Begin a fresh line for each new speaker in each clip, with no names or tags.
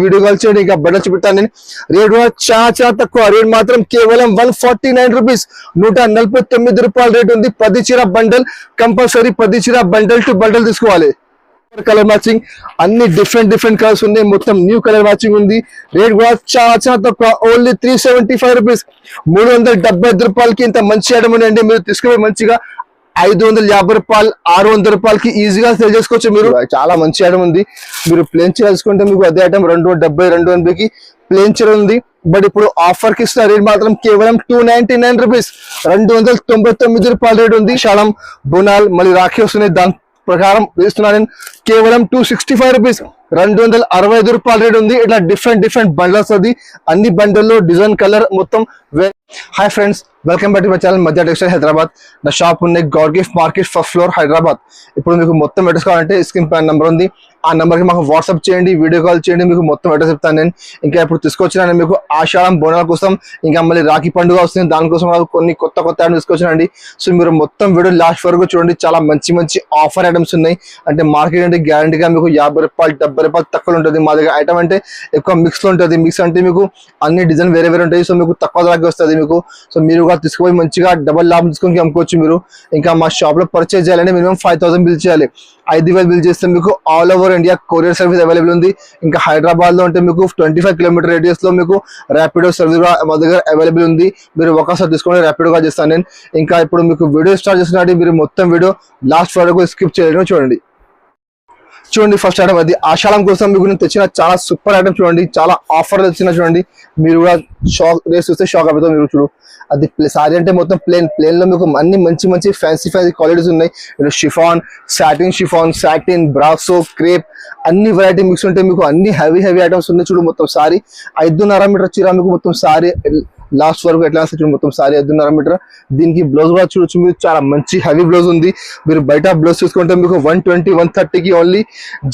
Video call చేయండి. ఇంకా బట్టలు చూపిస్తాను నేను. రేట్ కూడా చాలా తక్కువ. రేట్ మాత్రం కేవలం 149 రూపీస్, 149 రూపాయల రేట్ ఉంది. 10 చీర బండల్ కంపల్సరీ, 10 చీర బండల్ టు బండల్ తీసుకోవాలి. కలర్ మ్యాచింగ్ అన్ని డిఫరెంట్ కలర్స్ ఉన్నాయి. మొత్తం న్యూ కలర్ మ్యాచింగ్ ఉంది. రేట్ కూడా చాలా తక్కువ, ఓన్లీ 375 రూపీస్, 375 రూపాయలకి ఇంత మంచి ఐటమ్ ఉందండి. మీరు తీసుకుపోయి మంచిగా 550 రూపాయలు 600 రూపాయలకి ఈజీగా సేల్ చేసుకోవచ్చు. మీరు చాలా మంచి ఐటమ్ ఉంది. మీరు ప్లేన్ చీర తీసుకుంటే మీకు అదే ఐటమ్ 270 280కి ప్లేన్ చీర ఉంది. బట్ ఇప్పుడు ఆఫర్ కి ఇస్తున్న రేట్ మాత్రం కేవలం 299 రూపీస్, 299 రూపాయల రేట్ ఉంది. శాలం బోనాల్ మళ్ళీ రాఖీ వస్తున్నాయి, దాని ప్రకారం ఇస్తున్నాను నేను. కేవలం 265 రూపీస్, 265 రూపాయల రేట్ ఉంది. ఇట్లా డిఫరెంట్ బండల్స్ అది, అన్ని బండల్లో డిజైన్ కలర్ మొత్తం. Hi friends, welcome back to my channel మధ్య టెక్స్టైల్ హైదరాబాద్. నా షాప్ ఉంది God gift market first floor Hyderabad. ఇప్పుడు మీకు మొత్తం అడ్రస్ కావాలంటే స్క్రీన్ పైన నెంబర్ ఉంది, ఆ నెంబర్కి మాకు వాట్సాప్ చేయండి, వీడియో కాల్ చేయండి, మీకు మొత్తం అడ్రస్ చెప్తాను నేను. ఇంకా ఇప్పుడు తీసుకొచ్చిన మీకు ఆషాఢం బోనాల కోసం, ఇంకా మళ్ళీ రాఖీ పండుగ వస్తుంది, దానికోసం కొన్ని కొత్త ఐటమ్స్ తీసుకొచ్చానండి. సో మీరు మొత్తం వీడియో లాస్ట్ వరకు చూడండి. చాలా మంచి ఆఫర్ ఐటమ్స్ ఉన్నాయి. అంటే మార్కెట్ అంటే గ్యారంటీగా మీకు 50 రూపాయలు 70 రూపాయలు తక్కువ ఉంటుంది. మా దగ్గర ఐటమ్ అంటే ఎక్కువ మిక్స్ లో ఉంటుంది. మిక్స్ అంటే మీకు అన్ని డిజైన్ వేరే ఉంటాయి. సో మీకు తక్కువ ధరకి వస్తుంది మీకు. సో మీరు కూడా తీసుకుపోయి మంచిగా డబల్ లాభం తీసుకొని అమ్ముకోవచ్చు మీరు. ఇంకా మా షాప్ లో పర్చేజ్ చేయాలంటే మినిమం 5000 బిల్ చేయాలి. 5000 బిల్ చేస్తే మీకు all over India courier service available ఉంది. ఇంకా హైదరాబాద్ లో అంటే మీకు 25 కిలోమీటర్ రేడియస్ లో మీకు ర్యాపిడో సర్వీస్ కూడా మా దగ్గర అవైలబుల్ ఉంది. మీరు ఒకసారి తీసుకొని ర్యాపిడో గా చేస్తాను నేను. ఇంకా ఇప్పుడు మీకు వీడియో స్టార్ట్ చేస్తున్నట్టు మీరు మొత్తం వీడియో లాస్ట్ వరకు స్కిప్ చేయడం చూడండి. ఫస్ట్ ఐటమ్ అది ఆషాఢం కోసం మీకు నేను తెచ్చిన చాలా సూపర్ ఐటమ్ చూడండి. చాలా ఆఫర్ తెచ్చిన చూడండి. మీరు కూడా షాక్ రేస్ చూస్తే షాక్ అవుతాం. మీరు చూడు, అది సారీ అంటే మొత్తం ప్లేన్ లో మీకు అన్ని మంచి ఫ్యాన్సీ క్వాలిటీస్ ఉన్నాయి. షిఫాన్, సాటిన్, బ్రాసో, క్రేప్ అన్ని వెరైటీ మిక్స్ ఉంటాయి. మీకు అన్ని హెవీ ఐటమ్స్ ఉన్నాయి. చూడు మొత్తం సారీ 5.5 మీటర్ చీర మీకు మొత్తం సారీ లాస్ట్ వరకు ఎట్లా చూడు మొత్తం సారీ 5.5 మీటర్. దీనికి బ్లౌజ్ కూడా చూడొచ్చు మీరు, చాలా మంచి హెవీ బ్లౌజ్ ఉంది. మీరు బయట బ్లౌజ్ చూసుకుంటే మీకు 120-130కి ఓన్లీ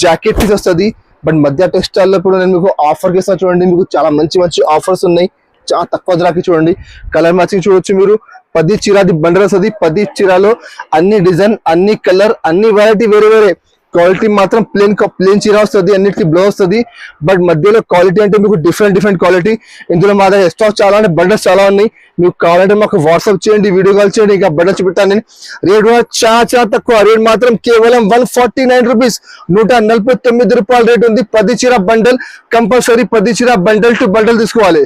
జాకెట్ పీస్ వస్తుంది. బట్ మధ్య టెక్స్టైల్ లో ఇప్పుడు నేను మీకు ఆఫర్ చేస్తాను చూడండి. మీకు చాలా మంచి ఆఫర్స్ ఉన్నాయి, చాలా తక్కువ ధరకి చూడండి. కలర్ మ్యాచింగ్ చూడొచ్చు మీరు. 10 చీరది బండల్ వస్తుంది. 10 చీరలో అన్ని డిజైన్, అన్ని కలర్, అన్ని వెరైటీ వేరే క్వాలిటీ మాత్రం ప్లేన్ చీర వస్తుంది. అన్నిటికీ బ్లౌజ్ వస్తుంది. బట్ మధ్యలో క్వాలిటీ అంటే మీకు డిఫరెంట్ క్వాలిటీ. ఇందులో మా దగ్గర స్టాక్ చాలా ఉన్నాయి, బండల్స్ చాలా ఉన్నాయి. మీకు కావాలంటే మాకు వాట్సాప్ చేయండి, వీడియో కాల్ చేయండి. ఇంకా బండల్స్ చూపిస్తాను నేను. రేట్ కూడా చాలా తక్కువ. రేట్ మాత్రం కేవలం 149 రూపీస్, 149 రూపాయల రేట్ ఉంది. 10 చీర బండల్ కంపల్సరీ, 10 చీర బండల్ టు బండల్ తీసుకోవాలి.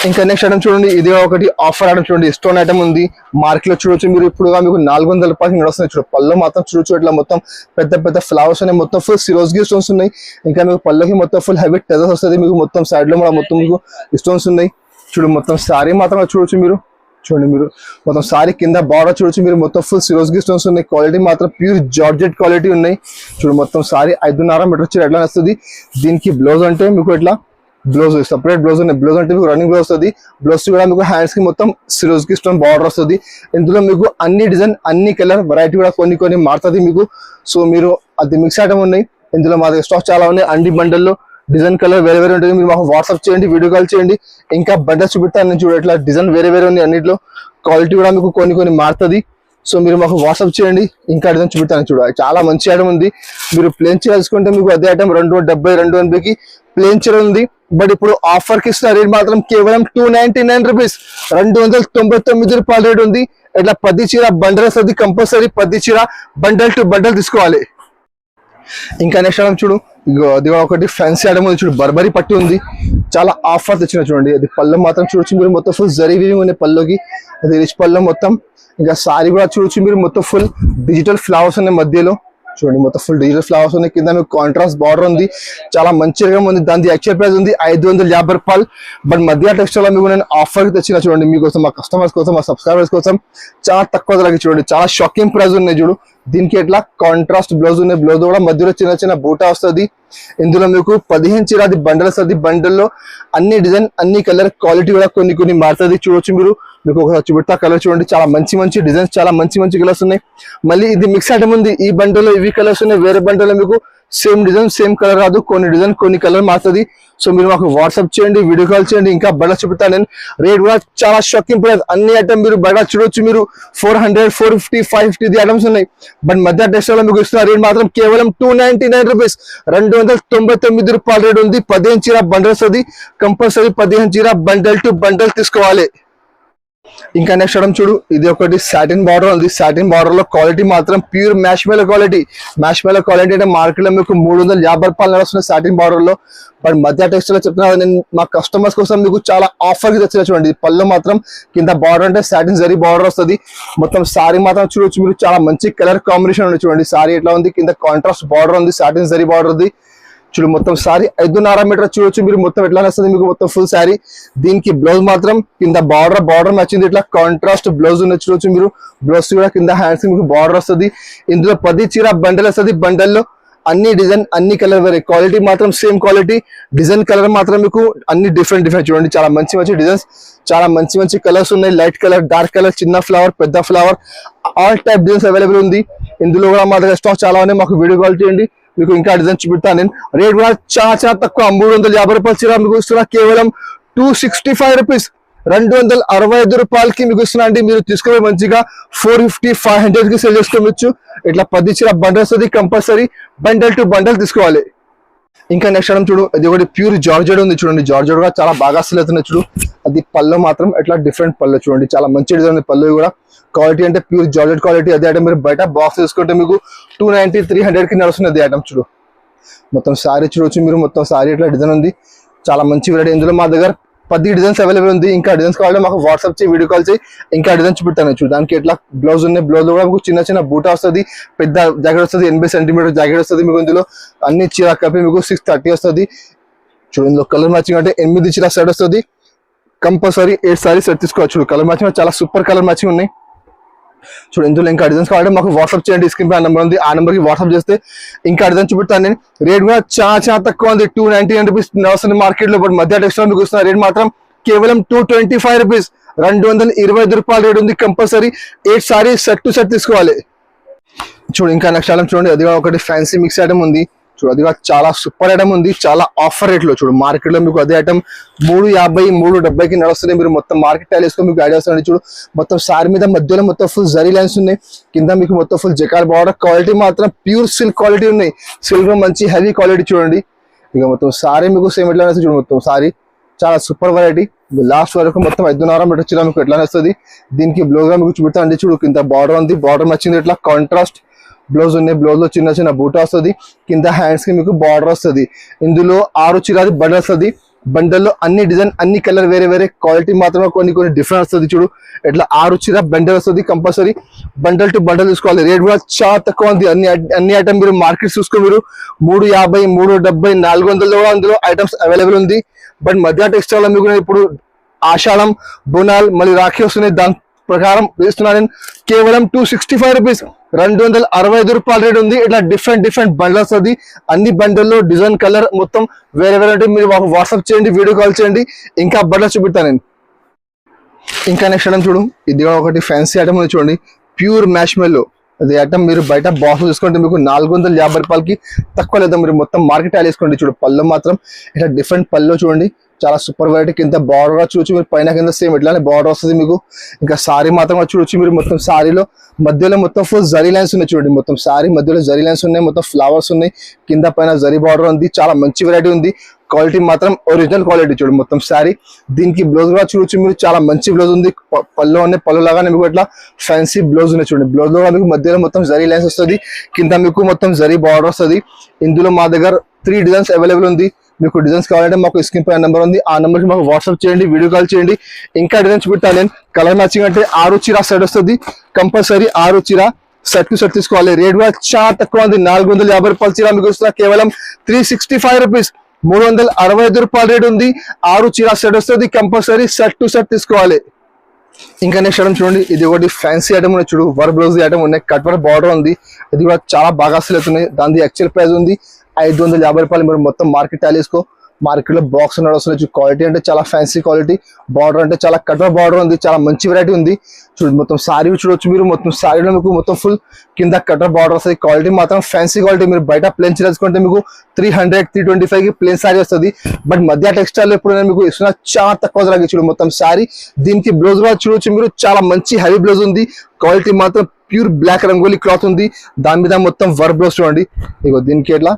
ఇంకా నెక్స్ట్ ఐటమ్ చూడండి. ఇది ఒకటి ఆఫర్ ఐటమ్ చూడండి. స్టోన్ ఐటమ్ ఉంది. మార్కెట్ లో చూడొచ్చు మీరు. ఇప్పుడు మీకు 400 రూపాయలకి నడుస్తున్నాయి. చూడు పళ్ళు మాత్రం చూడొచ్చు. ఇట్లా మొత్తం పెద్ద ఫ్లవర్స్ ఉన్నాయి. మొత్తం ఫుల్ సిరోజ్కి స్టోన్స్ ఉన్నాయి. ఇంకా మీకు పళ్ళకి మొత్తం ఫుల్ హెవీ టెజర్స్ వస్తుంది. మీకు మొత్తం సైడ్ లో కూడా మొత్తం మీకు స్టోన్స్ ఉన్నాయి. చూడు మొత్తం సారీ మాత్రం చూడొచ్చు మీరు. చూడండి మీరు మొత్తం సారీ కింద బార్డర్ చూడొచ్చు మీరు. మొత్తం ఫుల్ సిరోజ్కి స్టోన్స్ ఉన్నాయి. క్వాలిటీ మాత్రం ప్యూర్ జార్జెట్ క్వాలిటీ ఉన్నాయి. చూడు మొత్తం సారీ 5.5 మీటర్ వచ్చి ఎట్లా వస్తుంది. దీనికి బ్లౌజ్ అంటే మీకు ఎట్లా బ్లౌజ్ సపరేట్ బ్లౌజ్ ఉన్నాయి. బ్లౌజ్ అంటే మీకు రన్నింగ్ బ్లౌజ్ వస్తుంది. బ్లౌజ్ కూడా మీకు హ్యాండ్స్ కి మొత్తం సిరోజ్కి స్టోన్ బార్డర్ వస్తుంది. ఇందులో మీకు అన్ని డిజైన్, అన్ని కలర్ వెరైటీ కూడా కొన్ని మారుతుంది మీకు. సో మీరు అది మిక్స్ ఐటమ్ ఉన్నాయి. ఇందులో మా దగ్గర స్టాక్ చాలా ఉన్నాయి. అన్ని బండల్లో డిజైన్ కలర్ వేరే ఉంటుంది. మీరు మాకు వాట్సాప్ చేయండి, వీడియో కాల్ చేయండి. ఇంకా బండల్స్ చూపిస్తాను నేను. చూడ ఇట్లా డిజైన్ వేరే ఉంది. అన్నిట్లో క్వాలిటీ కూడా మీకు కొన్ని మారుతుంది. సో మీరు మాకు వాట్సాప్ చేయండి. ఇంకా డిజైన్ చూపిస్తాను చూడ. చాలా మంచి ఐటమ్ ఉంది. మీరు ప్లేన్ చీర తీసుకుంటే మీకు అదే ఐటమ్ 270 280కి ప్లేన్ చీర ఉంది. బట్ ఇప్పుడు ఆఫర్ కి ఇస్తున్న రేట్ మాత్రం కేవలం 299 రూపీస్, 299 రూపాయల రేట్ ఉంది. ఇట్లా 10 చీర బండల్ వస్తుంది. కంపల్సరీ 10 చీర బండల్ టు బండల్ తీసుకోవాలి. ఇంకా నెక్స్ట్ ఐటమ్ చూడు. అది ఒకటి ఫ్యాన్సీ ఐటమ్ ఉంది. చూడు బర్బరీ పట్టు ఉంది. చాలా ఆఫర్ తెచ్చిన చూడండి. అది పళ్ళు మాత్రం చూడొచ్చు మీరు. మొత్తం ఫుల్ జరీ వీవింగ్ ఉన్నాయి పళ్ళుకి. అది రిచ్ పళ్ళు మొత్తం. ఇంకా సారీ కూడా చూడొచ్చు మీరు. మొత్తం ఫుల్ డిజిటల్ ఫ్లవర్స్ ఉన్నాయి మధ్యలో. చూడండి మొత్తం ఫుల్ డిజిటల్ ఫ్లవర్స్ ఉన్నాయి. కింద మీకు కాంట్రాస్ట్ బార్డర్ ఉంది. చాలా మంచిగా ఉంది. దాని యాక్చువల్ ప్రైస్ ఉంది 550 రూపాయలు. బట్ మధ్య టెక్స్టైల్ లో మీకు నేను ఆఫర్ తెచ్చిన చూడండి. మీకోసం, మా కస్టమర్స్ కోసం, మా సబ్స్క్రైబర్స్ కోసం చాలా తక్కువ ధరకి చూడండి. చాలా షాకింగ్ ప్రైస్ ఉన్నాయి చూడు. దీనికి ఎట్లా కాంట్రాస్ట్ బ్లౌజ్ ఉన్నాయి. బ్లౌజ్ కూడా మధ్యలో చిన్న బూటా వస్తుంది. ఇందులో మీకు 15 చీరది బండల్ వస్తుంది. బండల్లో అన్ని డిజైన్, అన్ని కలర్, క్వాలిటీ కూడా కొన్ని మారుతుంది. చూడొచ్చు మీరు. మీకు ఒకసారి చూపిస్తా కలర్ చూడండి. చాలా మంచి డిజైన్స్, చాలా మంచి కలర్స్ ఉన్నాయి. మళ్ళీ ఇది మిక్స్ ఐటమ్ ఉంది. ఈ బండల్లో ఇవి కలర్స్ ఉన్నాయి. వేరే బండల్లో మీకు సేమ్ డిజైన్ సేమ్ కలర్ రాదు, కొన్ని డిజైన్ కొన్ని కలర్ మారుతుంది. సో మీరు మాకు వాట్సాప్ చేయండి, వీడియో కాల్ చేయండి. ఇంకా బయట చూపుతాను నేను. రేట్ కూడా చాలా షాకింగ్ ప్రైస్. అన్ని ఐటమ్ మీరు బయట చూడొచ్చు. మీరు 400, 450, 550 ఐటమ్స్ ఉన్నాయి. బట్ మధ్య టెక్స్టైల్ లో మీకు ఇస్తున్న రేట్ మాత్రం కేవలం 299 రూపీస్, 299 రూపాయల రేట్ ఉంది. 15 చీర బండల్ వస్తుంది. కంపల్సరీ 15 చీర బండల్ టు బండల్ తీసుకోవాలి. ఇంకా నెక్స్ట్ ఐటమ్ చూడు, ఇది ఒకటి సాటిన్ బార్డర్ ఉంది. సాటిన్ బార్డర్ లో క్వాలిటీ మాత్రం ప్యూర్ మ్యాష్ మేలో క్వాలిటీ. మ్యాష్ మేలో క్వాలిటీ అంటే మార్కెట్ లో మీకు 350 రూపాయలు నడుస్తుంది సాటిన్ బార్డర్ లో. బట్ మధ్య టెక్స్టైల్ లో చెప్తున్నా నేను మా కస్టమర్స్ కోసం మీకు చాలా ఆఫర్ కి తెచ్చిన. చూడండి పళ్ళు మాత్రం కింద బార్డర్ అంటే సాటిన్ జరీ బార్డర్ వస్తుంది. మొత్తం సారీ మాత్రం చూడొచ్చు మీరు, చాలా మంచి కలర్ కాంబినేషన్ ఉంది. చూడండి సారీ ఎట్లా ఉంది, కింద కాంట్రాస్ట్ బార్డర్ ఉంది, సాటిన్ జరీ బార్డర్ ఉంది. చూడు మొత్తం సారీ 5.5 మీటర్ చూడొచ్చు మీరు. మొత్తం ఎట్లా వస్తుంది మీకు మొత్తం ఫుల్ సారీ. దీనికి బ్లౌజ్ మాత్రం కింద బార్డర్ వచ్చింది, ఇట్లా కాంట్రాస్ట్ బ్లౌజ్ ఉన్నది చూడొచ్చు మీరు. బ్లౌజ్ కూడా కింద హ్యాండ్స్ మీకు బార్డర్ వస్తుంది. ఇందులో 10 చీర బండల్ వస్తుంది. బండల్లో అన్ని డిజైన్ అన్ని కలర్ వేరే, క్వాలిటీ మాత్రం సేమ్ క్వాలిటీ. డిజైన్ కలర్ మాత్రం మీకు అన్ని డిఫరెంట్ చూడండి. చాలా మంచి డిజైన్స్, చాలా మంచి కలర్స్ ఉన్నాయి. లైట్ కలర్, డార్క్ కలర్, చిన్న ఫ్లవర్, పెద్ద flower, all type designs available ఉంది. ఇందులో కూడా మా దగ్గర స్టాక్ చాలా ఉన్నాయి. మాకు వీడియో కాల్ చేయండి, మీకు ఇంకా డిజైన్ చూపిస్తాను నేను. రేట్ కూడా చాలా తక్కువ, 350 రూపాయల చీర మీకు ఇస్తున్నా కేవలం 265 రూపీస్, 265 రూపాయలకి మీకు ఇస్తున్నా అండి. మీరు తీసుకునే మంచిగా 450, 500 కి సేల్ చేసుకోవచ్చు. ఇట్లా 10 చీర బండల్ వస్తుంది. కంపల్సరీ బండల్ టు బండల్ తీసుకోవాలి. ఇంకా నెక్స్ట్ ఐటమ్ చూడు, ఇది ఒకటి ప్యూర్ జార్జెట్ ఉంది. చూడండి జార్జెట్ కూడా చాలా బాగా సేల్ అవుతున్నాయి. చూడు అది పళ్ళు మాత్రం ఎట్లా డిఫరెంట్ పళ్ళు చూడండి, చాలా మంచి డిజైన్ ఉంది. పళ్ళు కూడా క్వాలిటీ అంటే ప్యూర్ జార్జెట్ క్వాలిటీ. అదే ఐటమ్ మీరు బయట బాక్స్ తీసుకుంటే మీకు 290, 300 కి నడుస్తుంది అదే ఐటమ్. చూడు మొత్తం సారీ చూడొచ్చు మీరు. మొత్తం సారీ ఇట్లా డిజైన్ ఉంది, చాలా మంచి వెరైటీ. ఇందులో మా దగ్గర 10 డిజైన్స్ అవైలబుల్ ఉంది. ఇంకా డిజైన్స్ కావాలంటే మాకు వాట్సాప్ చేయి, వీడియో కాల్ చేయి. ఇంకా డిజైన్ చూపిస్తాను చూడు. దానికి ఎట్లా బ్లౌజ్ ఉన్నాయి. బ్లౌజ్ కూడా మీకు చిన్న బూటా వస్తుంది, పెద్ద జాకెట్ వస్తుంది, 80 సెంటీమీటర్ జాకెట్ వస్తుంది మీకు. ఇందులో అన్ని చీర కలిపి మీకు 630 వస్తుంది. చూడు ఇందులో కలర్ మ్యాచింగ్ అంటే 8 చీర సెట్ వస్తుంది. కంపల్సరీ 8 సారీ సెట్ తీసుకోవచ్చు. కలర్ మ్యాచింగ్ చాలా సూపర్ కలర్ మ్యాచింగ్ ఉన్నాయి. చూడు ఇందులో ఇంకా డిజైన్స్ కావాలంటే మాకు వాట్సాప్ చేయండి. స్క్రీన్ పై నెంబర్ ఉంది, ఆ నెంబర్ కి వాట్సాప్ చేస్తే ఇంకా డిజైన్ చూపిస్తాను నేను. రేట్ కూడా చాలా తక్కువ ఉంది, 299 రూపీస్ వస్తుంది మార్కెట్ లో. బట్ మధ్య టెక్స్టైల్ మీకు వస్తున్న రేట్ మాత్రం కేవలం 225 రూపీస్, 225 రూపాయల రేట్ ఉంది. Compulsory 8 sorry set to set తీసుకోవాలి. చూడు ఇంకా నెక్స్ట్ ఐటమ్ చూడండి, అది ఒకటి ఫ్యాన్సీ మిక్స్ ఐటమ్ ఉంది. చూడు అది చాలా సూపర్ ఐటమ్ ఉంది, చాలా ఆఫర్ రేట్ లో. చూడు మార్కెట్ లో మీకు అదే ఐటమ్ 350, 370కి నడుస్తుంది. మీరు మొత్తం మార్కెట్ టైల్ వేసుకొని మీకు ఐడియా వస్తుంది. చూడు మొత్తం సారీ మీద మధ్యలో మొత్తం ఫుల్ జరీ లైన్స్ ఉన్నాయి. కింద మీకు మొత్తం ఫుల్ జకార్ బార్డర్. క్వాలిటీ మాత్రం ప్యూర్ సిల్క్ క్వాలిటీ ఉన్నాయి. సిల్క్ మంచి హెవీ క్వాలిటీ చూడండి. ఇక మొత్తం సారీ మీకు సేమ్ ఎట్లా చూడు. మొత్తం సారీ చాలా సూపర్ వెరైటీ. లాస్ట్ వరకు మొత్తం 5.5 మీటర్ చీర మీకు ఎట్లా వస్తుంది. దీనికి బ్లౌజ్ మీకు చూపిస్తాండి. చూడు కింద బార్డర్ ఉంది, బార్డర్ నచ్చింది. ఇట్లా కాంట్రాస్ట్ బ్లౌజ్ ఉన్నాయి. బ్లౌజ్ లో చిన్న బూట వస్తుంది. కింద హ్యాండ్స్ కి మీకు బార్డర్ వస్తుంది. ఇందులో 6 చీరది బండల్ వస్తుంది. బండల్లో అన్ని డిజైన్ అన్ని కలర్ వేరే క్వాలిటీ మాత్రమే కొన్ని డిఫరెంట్ వస్తుంది. చూడు ఇట్లా 6 చీర బండల్ వస్తుంది. కంపల్సరీ బండల్ టు బండల్ తీసుకోవాలి. రేట్ కూడా చాలా తక్కువ ఉంది. అన్ని ఐటమ్ మీరు మార్కెట్ చూసుకో మీరు 350, 370, 400 కూడా అందులో ఐటమ్స్ అవైలబుల్ ఉంది. బట్ మధ్య టెక్స్టైల్ మీకు ఇప్పుడు ఆషాఢం, బోనాల్, మళ్ళీ రాఖీ వస్తున్నాయి. దాని ప్రకారం వేస్తున్నా నేను కేవలం 265 రూపీస్, 265 రూపాయల రేట్ ఉంది. ఇట్లా డిఫరెంట్ బండల్ వస్తుంది. అన్ని బండల్లో డిజైన్ కలర్ మొత్తం వేరే మీరు వాట్సాప్ చేయండి, వీడియో కాల్ చేయండి. ఇంకా బండల్ చూపిస్తాను నేను. ఇంకా నెక్స్ట్ ఐటమ్ చూడు, ఇది ఒకటి ఫ్యాన్సీ ఐటమ్ ఉంది. చూడండి ప్యూర్ మ్యాష్ మెల్లో. అది ఐటమ్ మీరు బయట బాక్స్ తీసుకుంటే మీకు 450 రూపాయలకి తక్కువ లేదా. మీరు మొత్తం మార్కెట్ టైల్ వేసుకోండి. చూడు పళ్ళు మాత్రం ఇట్లా డిఫరెంట్ పళ్ళు చూడండి, చాలా సూపర్ వెరైటీ. కింద బార్డర్ చూడొచ్చు మీరు, పైన కింద సేమ్ ఇట్లానే బార్డర్ వస్తుంది మీకు. ఇంకా సారీ మాత్రం చూడొచ్చు మీరు. మొత్తం సారీలో మధ్యలో మొత్తం ఫుల్ జరీ లైన్స్ ఉన్నాయి. చూడండి మొత్తం సారీ మధ్యలో జరీ లైన్స్ ఉన్నాయి, మొత్తం ఫ్లవర్స్ ఉన్నాయి. కింద పైన జరీ బార్డర్ ఉంది. చాలా మంచి వెరైటీ ఉంది. క్వాలిటీ మాత్రం ఒరిజినల్ క్వాలిటీ. చూడు మొత్తం సారీ. దీనికి బ్లౌజ్ కూడా చూడొచ్చు మీరు, చాలా మంచి బ్లౌజ్ ఉంది. పళ్ళు లాగానే మీకు ఇట్లా ఫ్యాన్సీ బ్లౌజ్ ఉన్నాయి. చూడండి బ్లౌజ్ లో మీకు మధ్యలో మొత్తం జరీ లైన్స్ వస్తుంది. కింద మీకు మొత్తం జరీ బార్డర్ వస్తుంది. ఇందులో మా దగ్గర 3 డిజైన్స్ అవైలబుల్ ఉంది. మీకు డిజైన్స్ కావాలంటే మాకు స్క్రీన్ పై నెంబర్ ఉంది, ఆ నెంబర్కి మాకు వాట్సాప్ చేయండి, వీడియో కాల్ చేయండి. ఇంకా డిజైన్స్ చూపిస్తాను నేను. కలర్ మ్యాచింగ్ అంటే 6 చీర సెట్ వస్తుంది. కంపల్సరీ 6 చీర సెట్ టు సెట్ తీసుకోవాలి. రేట్ కూడా చాలా తక్కువ ఉంది. 450 రూపాయల చీర మీకు వస్తున్నా కేవలం 365 రూపీస్, 365 రూపాయల రేట్ ఉంది. 6 చీర సెట్ వస్తుంది. కంపల్సరీ సెట్ టు సెట్ తీసుకోవాలి. ఇంకా నెక్స్ట్ ఐటమ్ చూడండి, ఇది ఒకటి ఫ్యాన్సీ ఐటమ్ ఉన్నాయి. చూడు వర్క్ బ్లౌజ్ ఐటమ్ ఉన్నాయి, కట్ వర్క్ బార్డర్ ఉంది. ఇది కూడా చాలా బాగా సేల్ అవుతున్నాయి. దాని యాక్చువల్ ప్రైస్ ఉంది 550 రూపాయలు. మీరు మొత్తం మార్కెట్ టైల్ వేసుకో మార్కెట్ లో బాక్స్ నడుస్తుంది. క్వాలిటీ అంటే చాలా ఫ్యాన్సీ క్వాలిటీ, బార్డర్ అంటే చాలా కట్వర్ బార్డర్ ఉంది, చాలా మంచి వెరైటీ ఉంది. చూడండి మొత్తం సారీ చూడొచ్చు మీరు, మొత్తం సారీలో మీకు మొత్తం ఫుల్ కింద కట్వర్ బార్డర్ వస్తుంది. క్వాలిటీ మాత్రం ఫ్యాన్సీ క్వాలిటీ. మీరు బయట ప్లేన్ చేసుకుంటే మీకు 300-325 కి ప్లేన్ సారీ వస్తుంది. బట్ మధ్య టెక్స్టైల్ ఇప్పుడు నేను మీకు ఇస్తున్నా చాలా తక్కువ ధరకి. చూడు మొత్తం సారీ, దీనికి బ్లౌజ్ కూడా చూడొచ్చు మీరు, చాలా మంచి హెవీ బ్లౌజ్ ఉంది. క్వాలిటీ మాత్రం ప్యూర్ బ్లాక్ రంగోలీ క్లాత్ ఉంది. దాని మీద మొత్తం వర్క్ బ్లౌజ్ చూడండి. ఇగో దీనికి ఎట్లా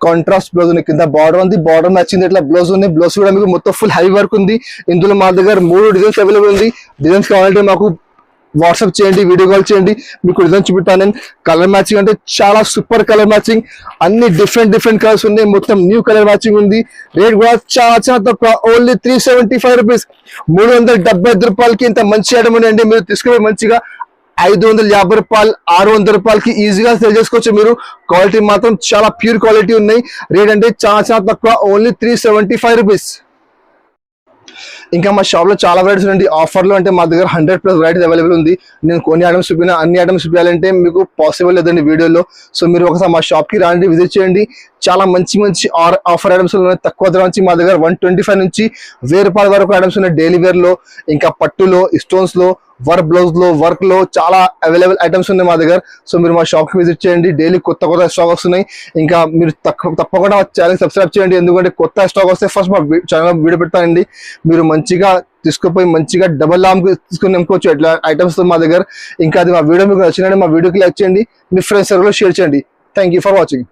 కాంట్రాస్ట్ బ్లౌజ్ ఉంది, కింద బార్డర్ ఉంది, బార్డర్ నచ్చింది ఇట్లా బ్లౌజ్ ఉంది. బ్లౌజ్ కూడా మీకు మొత్తం ఫుల్ హెవీ వర్క్ ఉంది. ఇందులో మా దగ్గర 3 డిజైన్స్ అవైలబుల్ ఉంది. డిజైన్స్ కావాలంటే మాకు వాట్సాప్ చేయండి, వీడియో కాల్ చేయండి, మీకు డిజైన్ చూపిస్తాను నేను. కలర్ మ్యాచింగ్ అంటే చాలా సూపర్ కలర్ మ్యాచింగ్, అన్ని డిఫరెంట్ కలర్స్ ఉన్నాయి. మొత్తం న్యూ కలర్ మ్యాచింగ్ ఉంది. రేట్ కూడా చాలా తక్కువ, ఓన్లీ 375 రూపీస్, 375 రూపాయలకి ఇంత మంచి ఐటమ్ ఉన్నాయండి. మీరు తీసుకుపోయి మంచిగా 550 రూపాయలు 600 రూపాయలకి ఈజీగా సేల్ చేసుకోవచ్చు మీరు. క్వాలిటీ మాత్రం చాలా ప్యూర్ క్వాలిటీ ఉన్నాయి. రేట్ అంటే చాలా తక్కువ, ఓన్లీ 375 రూపీస్. ఇంకా మా షాప్ లో చాలా వెరైటీస్ ఉంది. ఆఫర్ లో అంటే మా దగ్గర 100+ వెరైటీస్ అవైలబుల్ ఉంది. నేను కొన్ని ఐటమ్స్ చూపినా, అన్ని ఐటమ్స్ చూపించాలంటే మీకు పాసిబుల్ లేదండి వీడియోలో. సో మీరు ఒకసారి మా షాప్ కి రండి, విజిట్ చేయండి. చాలా మంచి ఆఫర్ ఐటమ్స్ ఉన్నాయి. తక్కువ ధర నుంచి మా దగ్గర 125 నుంచి 1000 రూపాయల వరకు ఐటమ్స్ ఉన్నాయి. డైలీ వేర్ లో, ఇంకా పట్టులో, స్టోన్స్ లో, వర్క్ బ్లౌజ్ లో, వర్క్ లో చాలా అవైలబుల్ ఐటమ్స్ ఉన్నాయి మా దగ్గర. సో మీరు మా షాప్ కి విజిట్ చేయండి. డైలీ కొత్త స్టాక్ వస్తున్నాయి. ఇంకా మీరు తప్పకుండా మా ఛానల్ సబ్స్క్రైబ్ చేయండి, ఎందుకంటే కొత్త స్టాక్ వస్తే ఫస్ట్ మా ఛానల్ వీడియో పెడతానండి. మీరు మంచిగా తీసుకుపోయి మంచిగా డబల్ లామ్ తీసుకుని అమ్ముకోవచ్చు ఎట్లా ఐటమ్స్ మా దగ్గర. ఇంకా అది మా వీడియో మీకు నచ్చినట్టు మా వీడియోకి లైక్ చేయండి, మీ ఫ్రెండ్స్ సర్కిల్లో షేర్ చేయండి. Thank you for watching.